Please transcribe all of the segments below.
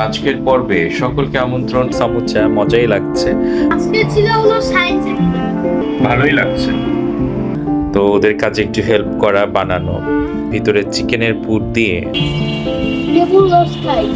আজকের পর্বে সকলকে আমন্ত্রণ। সামুচা মজাই লাগছে, আজকে ছিল হলো সায়েন্স এক্সাম। ভালোই লাগছে। তো ওদের কাজে একটু হেল্প করা, বানানো ভিতরে চিকেনের পুর দিয়ে। লেবুর রস খাই।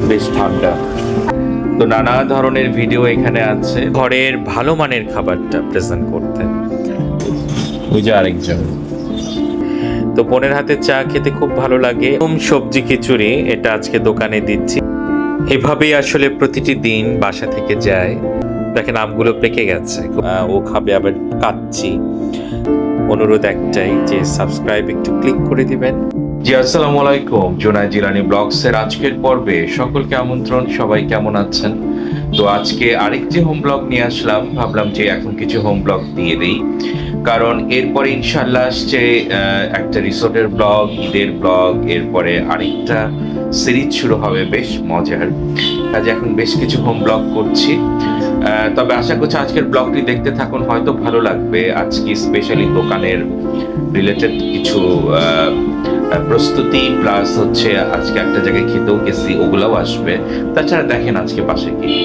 বেশ ঠান্ডা। তো নানা ধরনের ভিডিও এখানে আছে ঘরের ভালো মানের খাবারটা প্রেজেন্ট করতে। ওই যে আরেকজন। তো বোনের হাতে চা খেতে খুব ভালো লাগে। সবজি খিচুড়ি এটা আজকে দোকানে দিচ্ছি। এভাবেই আসলে প্রতিটি দিন বাসা থেকে যায়। দেখেন আমগুলো পেকে গেছে, ও খাবে আবার কাচ্ছি। অনুরোধ একটাই যে সাবস্ক্রাইব একটু ক্লিক করে দিবেন। জি আসসালামু আলাইকুম, জুনায়েদ জিলানী ব্লগসের আজকের পর্বে সকলকে আমন্ত্রণ। সবাই কেমন আছেন? তো আজকে আরেকটি হোম ব্লগ নিয়ে আসলাম। ভাবলাম যে এখন কিছু হোম ব্লগ দিয়ে দেই, কারণ এরপরে ইনশাল্লাহ আসছে একটা রিসোর্টের ব্লগ, ঈদের ব্লগ, এরপরে আরেকটা সিরিজ শুরু হবে বেশ মজার। কাজে এখন বেশ কিছু হোম ব্লগ করছি। তবে আশা করছি আজকের ব্লগটি দেখতে থাকুন, হয়তো ভালো লাগবে। আজকে স্পেশালি দোকানের রিলেটেড কিছু প্রস্তুতি প্লাস হচ্ছে আজকে একটা জায়গায় খেতেও গেছি, ওগুলাও আসবে। তাছাড়া দেখেন আজকে পাশে কি।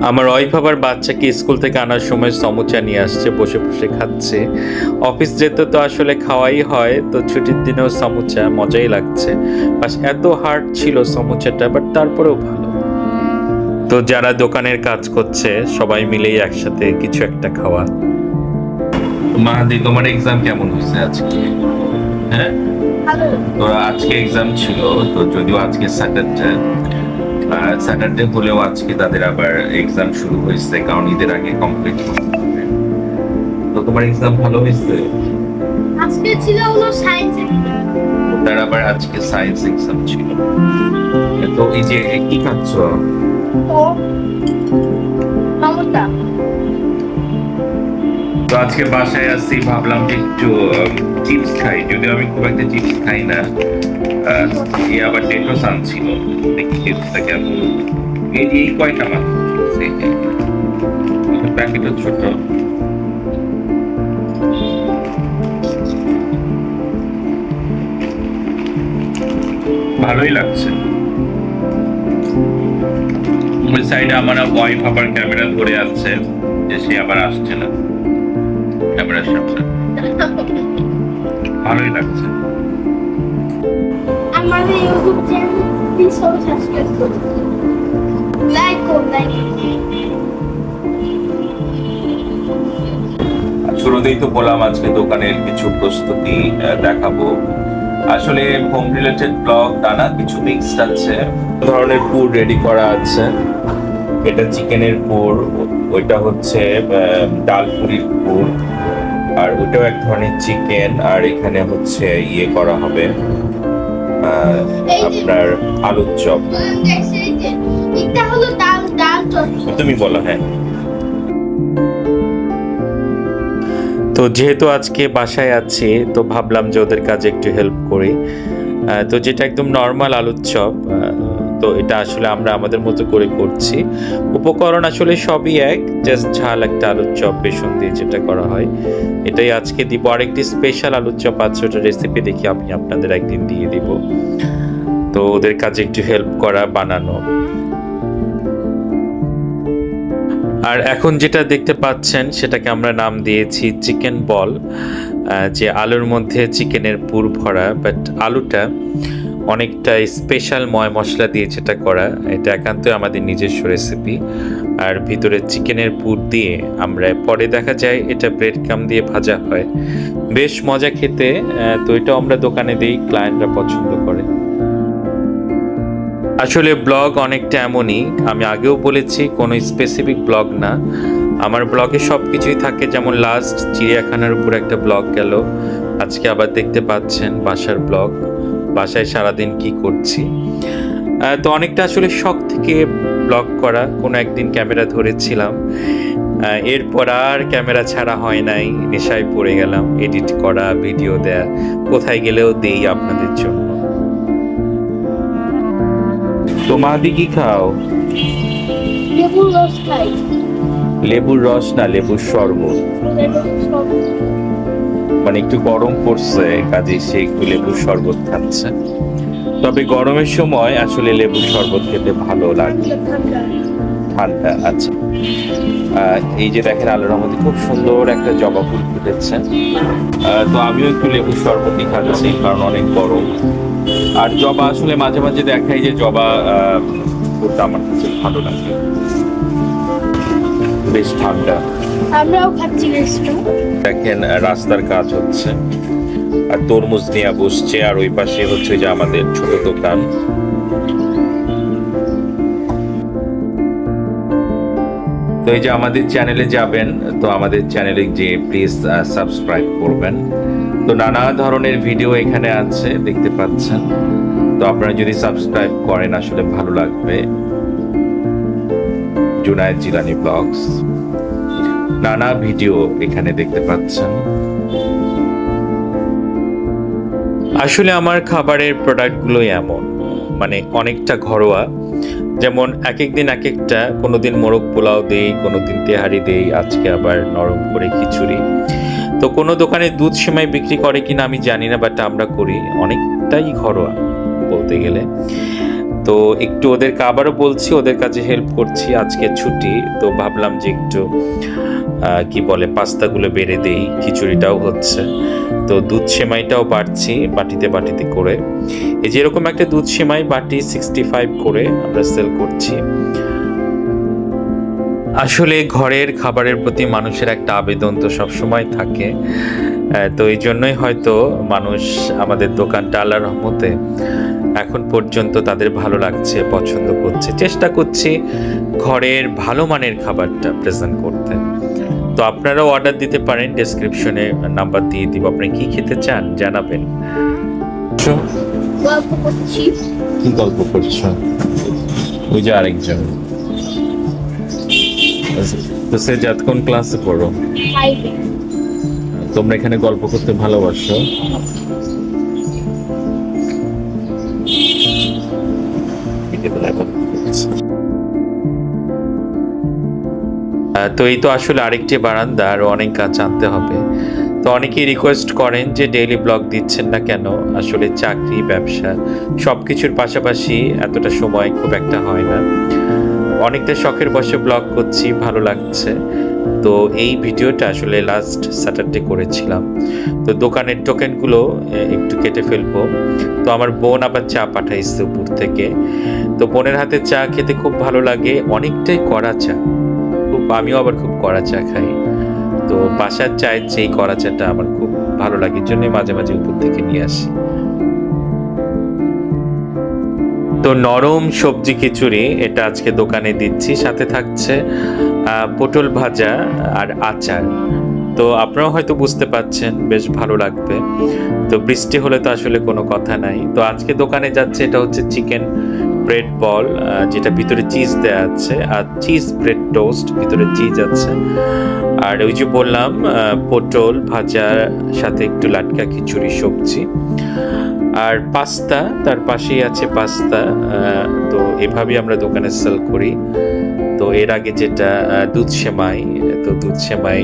আমার ওয়াইফ আবার বাচ্চাকে স্কুল থেকে আনার সময় সমুচা নিয়ে আসছে, বসে বসে খাচ্ছে। অফিস যেতে তো আসলে খাওয়াই হয়, তো ছুটির দিনেও সমুচা মজাই লাগছে। বাস এত হার্ড ছিল সমুচাটা, বাট তারপরেও ভালো। তো যারা দোকানের কাজ করছে সবাই মিলেই একসাথে কিছু একটা খাওয়া। মাহাদি, তোমার এক্সাম কেমন হয়েছে আজকে? হ্যাঁ, ভালো। তো আজকে এক্সাম ছিল, তো যদিও আজকে স্যাটারডে হলেও আজকে তাদের আবার এক্সাম শুরু হয়েছে, কারণ ঈদের আগে কমপ্লিট করতে হবে। তো তোমার এক্সাম ভালো হয়েছে? আজকে ছিল হলো সায়েন্স এক্সাম। তার আবার আজকে সায়েন্স এক্সাম ছিল। তো এই যে কি খাচ্ছ? ও টমেটো। তো আজকে বাসায় আসছি, ভাবলাম যে একটু চিপস খাই, যদিও আমি খুব একটা চিপস খাই না। এ আবার টেটোস আনছিল, দেখি চিপসটা কেমন। এই কয়টা মাত্র চিপস, প্যাকেটও ছোট। ভালোই লাগছে। ওই সাইডে আমার ওয়াইফ আবার ক্যামেরা ধরে আছে, যে সে আবার আসছে না ক্যামেরার সামনে। ভালোই লাগছে। আমাদের ইউটিউব চ্যানেল প্লিজ সবাই সাবস্ক্রাইব করুন, লাইক করুন। শুরুতেই তো বললাম আজকে দোকানের কিছু প্রস্তুতি দেখাবো। আসলে হোম রিলেটেড ব্লগ টানা কিছু মিক্সড আছে। ধরনের পুর রেডি করা আছে। এটা চিকেনের পুর, ওইটা হচ্ছে ডাল পুরির পুর, আর ওইটাও এক ধরনের চিকেন। আর এখানে হচ্ছে ইয়ে করা হবে আপনার আলুর চপ। এটা হলো ডাল চচ্চড়ি। তুমি বলো। হ্যাঁ, তো যেহেতু আজকে বাসায় আছি, তো ভাবলাম যে ওদের কাজে একটু হেল্প করি। তো যেটা একদম নর্মাল আলুর চপ, তো এটা আসলে আমরা আমাদের মতো করে করছি। উপকরণ আসলে সবই এক, জাস্ট ঝাল একটা আলুর চপ বেসন দিয়ে যেটা করা হয়, এটাই আজকে দিব। আরেকটি স্পেশাল আলুর চপ আছে, ওটা রেসিপি দেখি আমি আপনাদের একদিন দিয়ে দিব। তো ওদের কাজে একটু হেল্প করা, বানানো। আর এখন যেটা দেখতে পাচ্ছেন সেটাকে আমরা নাম দিয়েছি চিকেন বল, যে আলুর মধ্যে চিকেনের পুর ভরা, বাট আলুটা অনেকটা স্পেশাল ময় মশলা দিয়ে যেটা করা। এটা একান্তই আমাদের নিজস্ব রেসিপি। আর ভিতরে চিকেনের পুর দিয়ে আমরা পরে দেখা যায় এটা ব্রেড ক্রাম্ব দিয়ে ভাজা হয়, বেশ মজা খেতে। তো এটাও আমরা দোকানে দিই, ক্লায়েন্টরা পছন্দ করে। আসলে ব্লগ অনেকটা এমনই, আমি আগেও বলেছি কোনো স্পেসিফিক ব্লগ না, আমার ব্লগে সব কিছুই থাকে। যেমন লাস্ট চিড়িয়াখানার উপর একটা ব্লগ গেল, আজকে আবার দেখতে পাচ্ছেন বাসার ব্লগ, বাসায় সারাদিন কি করছি। তো অনেকটা আসলে শখ থেকে ব্লগ করা। কোনো একদিন ক্যামেরা ধরেছিলাম, এরপর আর ক্যামেরা ছাড়া হয় নাই, নেশায় পড়ে গেলাম। এডিট করা, ভিডিও দেয়া, কোথায় গেলেও দেই আপনাদের জন্য। তো মাহাদি কি খাও? লেবুর রস খাই। লেবুর রস না, লেবুর শরবত। মানে একটু গরম পড়ছে, কাজে সে একটু লেবুর শরবত খাচ্ছে। তবে গরমের সময় আসলে লেবুর শরবত খেতে ভালো লাগে, ঠান্ডা। আচ্ছা, এই যে দেখেন আলোর মধ্যে খুব সুন্দর একটা জবা ফুল ফুটেছে। তো আমিও একটু লেবুর শরবতই খাচ্ছি, কারণ অনেক গরম। আর জবা আসলে মাঝে মাঝে দেখাই যে জবা ফুলটা আমার কাছে ভালো লাগে, বেশ ঠান্ডা। আমরাও খাচ্ছি রেস্টু। দেখেন রাস্তার কাজ হচ্ছে, আর তরমুজ নিয়ে বসছে, আর ওই পাশে হচ্ছে যে আমাদের ছোট দোকান। তো এই যে আমাদের চ্যানেলে যাবেন, তো আমাদের চ্যানেলে যে প্লিজ সাবস্ক্রাইব করবেন। তো নানা ধরনের ভিডিও এখানে আছে, দেখতে পাচ্ছেন। তো আপনারা যদি সাবস্ক্রাইব করেন আসলে ভালো লাগবে। জুনায়েদ জিলানী ব্লগস, নানা ভিডিও এখানে দেখতে পাচ্ছেন। আসলে আমার খাবারের প্রোডাক্টগুলোই এমন, মানে অনেকটা ঘরোয়া। যেমন এক এক দিন এক একটা, কোনোদিন মোরগ পোলাও দেই, কোনোদিন তেহারি দেই, আজকে আবার নরম করে খিচুড়ি। তো কোনো দোকানে দুধ সেমাই বিক্রি করে কিনা আমি জানি না, বাট আমরা করি। অনেকটাই ঘরোয়া বলতে গেলে। তো একটু ওদেরকে আবারও বলছি, ওদের কাছে হেল্প করছি। আজকে ছুটি, তো ভাবলাম যে একটু কি বলে পাস্তাগুলো বেড়ে দেই, খিচুড়িটাও হচ্ছে। তো দুধ সেমাইটাও বাড়ছি বাটিতে বাটিতে করে। এই যে এরকম একটা দুধ সেমাই বাটি 65 করে আমরা সেল করছি। আসলে ঘরের খাবারের প্রতি মানুষের একটা আবেদন তো সবসময় থাকে। তো এই জন্যই হয়তো মানুষ আমাদের দোকানটা আল্লাহর রহমতে এখন পর্যন্ত তাদের ভালো লাগছে, পছন্দ করছে। চেষ্টা করছি ঘরের ভালো মানের খাবারটা প্রেজেন্ট করতে। তো আপনারাও অর্ডার দিতে পারেন, ডেসক্রিপশনে নাম্বার দিয়ে দিব। আপনি কি খেতে চান জানাবেন। গল্প করছি। কি গল্প করছো? ওই যে আরেকজন। তো সে যাত কোন ক্লাসে পড়ো? 5 তোমরা এখানে গল্প করতে ভালোবাসো? তো এই তো আসলে আরেকটি বারান্দা, আরো অনেক কাজ আনতে হবে। তো অনেকেই রিকোয়েস্ট করেন যে ডেইলি ব্লগ দিচ্ছেন না কেন। আসলে চাকরি, ব্যবসা সবকিছুর পাশাপাশি এতটা সময় খুব একটা হয় না। অনেকটা শখের বসে ব্লগ করছি, ভালো লাগছে। তো এই ভিডিওটা আসলে লাস্ট স্যাটারডে করেছিলাম। তো দোকানের টোকেনগুলো একটু কেটে ফেলবো। তো আমার বোন আবার চা পাঠাইছে উপর থেকে। তো বোনের হাতে চা খেতে খুব ভালো লাগে, অনেকটাই কড়া চা। আমিও আবার খুব কড়া চা খাই। তো বাসার চায়ের চেয়ে কড়া চাটা আমার খুব ভালো লাগে, জন্য মাঝে মাঝে উপর থেকে নিয়ে আসি। তো নরম সবজি খিচুড়ি এটা আজকে দোকানে দিচ্ছি, সাথে থাকছে পটল ভাজা আর আচার। তো আপনারাও হয়তো বুঝতে পাচ্ছেন, বেশ ভালো লাগবে। তো বৃষ্টি হলে তো আসলে কোনো কথা নাই। তো আজকে দোকানে যাচ্ছে, এটা হচ্ছে চিকেন ব্রেড বল, যেটা ভিতরে চিজ দেওয়া আছে, আর চিজ ব্রেড টোস্ট, ভিতরে চিজ আছে। আর ওই যে বললাম পটল ভাজার সাথে একটু লাটকা খিচুড়ি সবজি, আর পাস্তা তার পাশেই আছে পাস্তা। তো এভাবেই আমরা দোকানে সেল করি। তো এর আগে যেটা দুধ সেমাই, তো দুধ সেমাই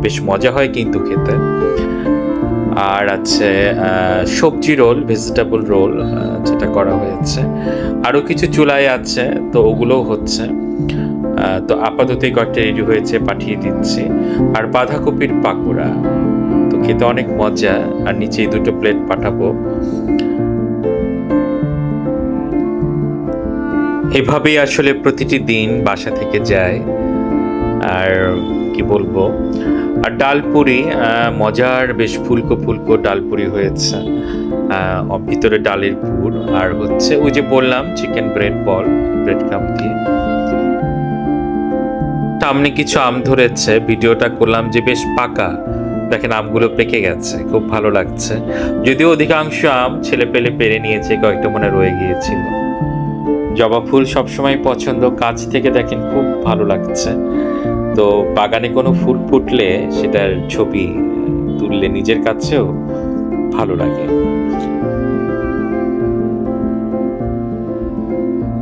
বেশ মজা হয় কিন্তু খেতে। আর আছে সবজি রোল, ভেজিটেবল রোল, যেটা করা হয়েছে। আরও কিছু চুলায় আছে, তো ওগুলোও হচ্ছে। তো আপাতত কয়েকটা রেডি হয়েছে, পাঠিয়ে দিচ্ছি। আর বাঁধাকপির পাকোড়া, তো খেতে অনেক মজা। আর নিচে 2টো প্লেট পাঠাবো। এভাবেই আসলে প্রতিটি দিন বাসা থেকে যায়। আর কি বলবো, আর ডালপুরি মজার, বেশ ফুলকো ফুলকো ডালপুরি হয়েছে, ভিতরে ডালের পুর। আর হচ্ছে ওই যে বললাম চিকেন ব্রেড বল, ব্রেড ক্রাম্ব দিয়ে। সামনে কিছু আম ধরেছে, ভিডিওটা করলাম যে বেশ পাকা। দেখেন আমগুলো পেকে গেছে, খুব ভালো লাগছে। যদিও অধিকাংশ আম ছেলে পেলে পেরে নিয়েছে, কয়েকটা মনে রয়ে গিয়েছিল। জবা ফুল সবসময় পছন্দ, কাছ থেকে দেখেন খুব ভালো লাগছে। তো বাগানে কোনো ফুল ফুটলে সেটার ছবি তুললে নিজের কাছেও ভালো লাগে।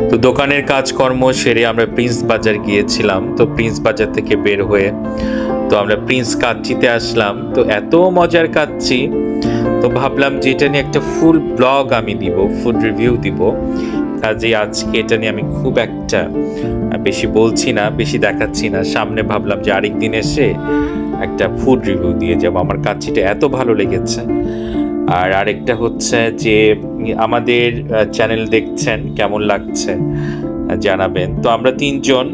তো দোকানের কাজকর্ম সেরে আমরা প্রিন্স বাজার গিয়েছিলাম। তো প্রিন্স বাজার থেকে বের হয়ে তো আমরা প্রিন্স কাচ্চিতে আসলাম, তো এত মজার কাচ্চি, তো ভাবলাম যে এটা নিয়ে একটা ফুল ব্লগ আমি দিব, ফুড রিভিউ দিব। কাজে আজকে এটা নিয়ে আমি খুব একটা বেশি বলছি না, বেশি দেখাচ্ছি না। সামনে ভাবলাম যে আরেকদিন এসে একটা ফুড রিভিউ দিয়ে যাব, আমার কাচ্চিটা এত ভালো লেগেছে। আর আরেকটা হচ্ছে যে আমাদের চ্যানেল দেখছেন, কেমন লাগছে জানাবেন। তো আমরা 3 জন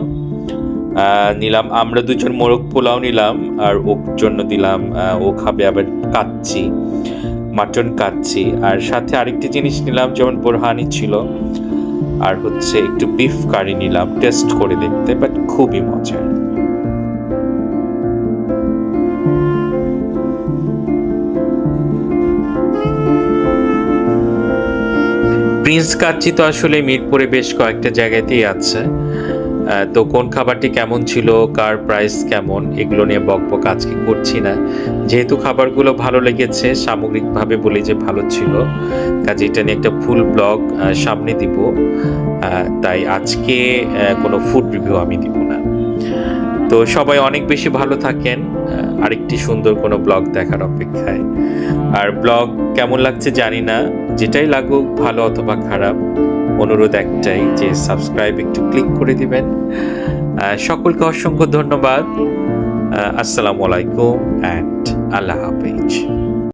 নিলাম, আমরা 2 জন মোরগ পোলাও নিলাম, আর ওর জন্য দিলাম, ও খাবে আবার কাচ্চি, মাটন কাচ্চি। আর সাথে আরেকটি জিনিস নিলাম, যেমন বোরহানি ছিল, আর হচ্ছে একটু বিফ কারি নিলাম টেস্ট করে দেখতে, বাট খুবই মজার। প্রিন্স কাচ্চি তো আসলে মিরপুরে বেশ কয়েকটা জায়গাতেই আছে। তো কোন খাবারটি কেমন ছিল, কার প্রাইস কেমন, এগুলো নিয়ে বকবক আজকে করছি না, যেহেতু খাবারগুলো ভালো লেগেছে, সামগ্রিকভাবে বলি যে ভালো ছিল। কাজে এটা নিয়ে একটা ফুল ব্লগ সামনে দিব, তাই আজকে কোনো ফুড রিভিউ আমি দিব না। তো সবাই অনেক বেশি ভালো থাকেন, আরেকটি সুন্দর কোনো ব্লগ দেখার অপেক্ষায়। আর ব্লগ কেমন লাগছে জানি না, যেটাই লাগুক ভালো অথবা খারাপ, অনুরোধ একটাই যে সাবস্ক্রাইব একটু ক্লিক করে দিবেন। সকলকে অসংখ্য ধন্যবাদ। আসসালামু আলাইকুম অ্যান্ড আল্লাহ হাফেজ।